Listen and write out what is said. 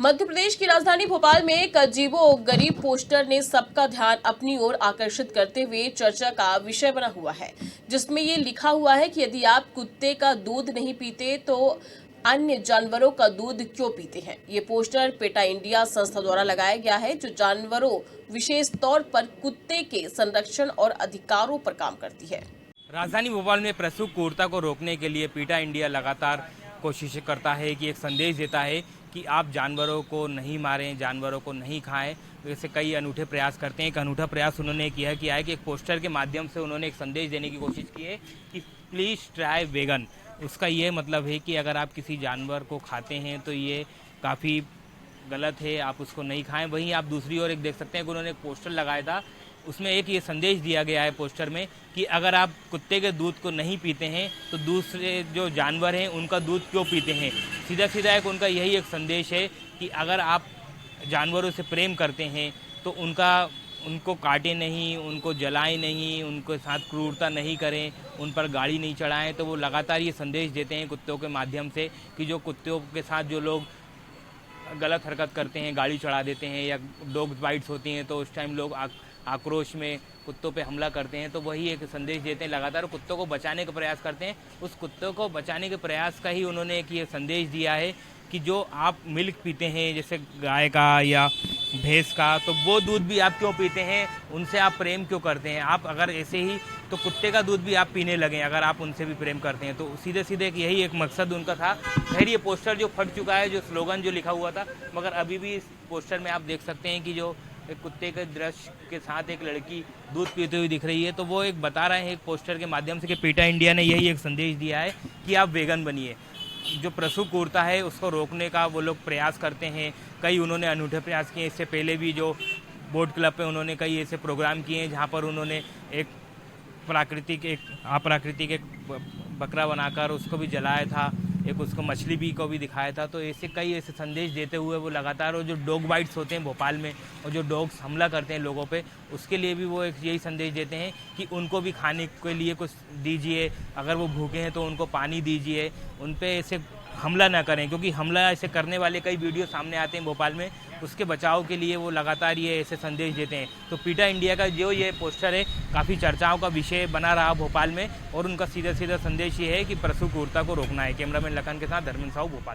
मध्य प्रदेश की राजधानी भोपाल में एक अजीबो-गरीब पोस्टर ने सबका ध्यान अपनी ओर आकर्षित करते हुए चर्चा का विषय बना हुआ है, जिसमें ये लिखा हुआ है कि यदि आप कुत्ते का दूध नहीं पीते तो अन्य जानवरों का दूध क्यों पीते हैं। ये पोस्टर पेटा इंडिया संस्था द्वारा लगाया गया है, जो जानवरों, विशेष तौर पर कुत्ते के संरक्षण और अधिकारों पर काम करती है। राजधानी भोपाल में प्रसूप क्रूरता को रोकने के लिए पीटा इंडिया लगातार कोशिश करता है कि एक संदेश देता है कि आप जानवरों को नहीं मारें, जानवरों को नहीं खाएं। वैसे कई अनूठे प्रयास करते हैं। एक अनूठा प्रयास उन्होंने किया है कि एक पोस्टर के माध्यम से उन्होंने एक संदेश देने की कोशिश की है कि प्लीज़ ट्राई वेगन। उसका ये मतलब है कि अगर आप किसी जानवर को खाते हैं तो ये काफ़ी गलत है, आप उसको नहीं खाएं। वहीं आप दूसरी ओर एक देख सकते हैं कि उन्होंने एक पोस्टर लगाया था, उसमें एक ये संदेश दिया गया है पोस्टर में कि अगर आप कुत्ते के दूध को नहीं पीते हैं तो दूसरे जो जानवर हैं उनका दूध क्यों पीते हैं। सीधा सीधा एक उनका यही एक संदेश है कि अगर आप जानवरों से प्रेम करते हैं तो उनको काटें नहीं, उनको जलाएं नहीं, उनके साथ क्रूरता नहीं करें, उन पर गाड़ी नहीं चढ़ाएं। तो वो लगातार ये संदेश देते हैं कुत्तों के माध्यम से कि जो कुत्तों के साथ जो लोग गलत हरकत करते हैं, गाड़ी चढ़ा देते हैं या डॉग बाइट्स होती हैं तो उस टाइम लोग आक्रोश में कुत्तों पे हमला करते हैं, तो वही एक संदेश देते हैं। लगातार कुत्तों को बचाने का प्रयास करते हैं। उस कुत्तों को बचाने के प्रयास का ही उन्होंने एक ये संदेश दिया है कि जो आप मिल्क पीते हैं जैसे गाय का या भैंस का, तो वो दूध भी आप क्यों पीते हैं, उनसे आप प्रेम क्यों करते हैं। आप अगर ऐसे ही तो कुत्ते का दूध भी आप पीने लगें अगर आप उनसे भी प्रेम करते हैं। तो सीधे सीधे यही एक मकसद उनका था। खैर ये पोस्टर जो फट चुका है, जो स्लोगन जो लिखा हुआ था, मगर अभी भी इस पोस्टर में आप देख सकते हैं कि जो एक कुत्ते के दृश्य के साथ एक लड़की दूध पीते हुए दिख रही है। तो वो एक बता रहे हैं एक पोस्टर के माध्यम से कि पीटा इंडिया ने यही एक संदेश दिया है कि आप वेगन बनिए। जो प्रसूप क्रूरता है उसको रोकने का वो लोग प्रयास करते हैं। कई उन्होंने अनूठे प्रयास किए। इससे पहले भी जो बोट क्लब पे उन्होंने कई ऐसे प्रोग्राम किए हैं जहाँ पर उन्होंने एक अप्राकृतिक एक बकरा बनाकर उसको भी जलाया था, एक उसको मछली भी को भी दिखाया था। तो ऐसे कई ऐसे संदेश देते हुए वो लगातार, और जो डॉग बाइट्स होते हैं भोपाल में और जो डॉग्स हमला करते हैं लोगों पे, उसके लिए भी वो एक यही संदेश देते हैं कि उनको भी खाने के लिए कुछ दीजिए, अगर वो भूखे हैं तो उनको पानी दीजिए, उन पे ऐसे हमला ना करें, क्योंकि हमला ऐसे करने वाले कई वीडियो सामने आते हैं भोपाल में। उसके बचाव के लिए वो लगातार ये ऐसे संदेश देते हैं। तो पीटा इंडिया का जो ये पोस्टर है काफ़ी चर्चाओं का विषय बना रहा भोपाल में, और उनका सीधा सीधा संदेश ये है कि प्रसूप क्रूरता को रोकना है। कैमरामैन लखन के साथ धर्मेंद्र साहू, भोपाल।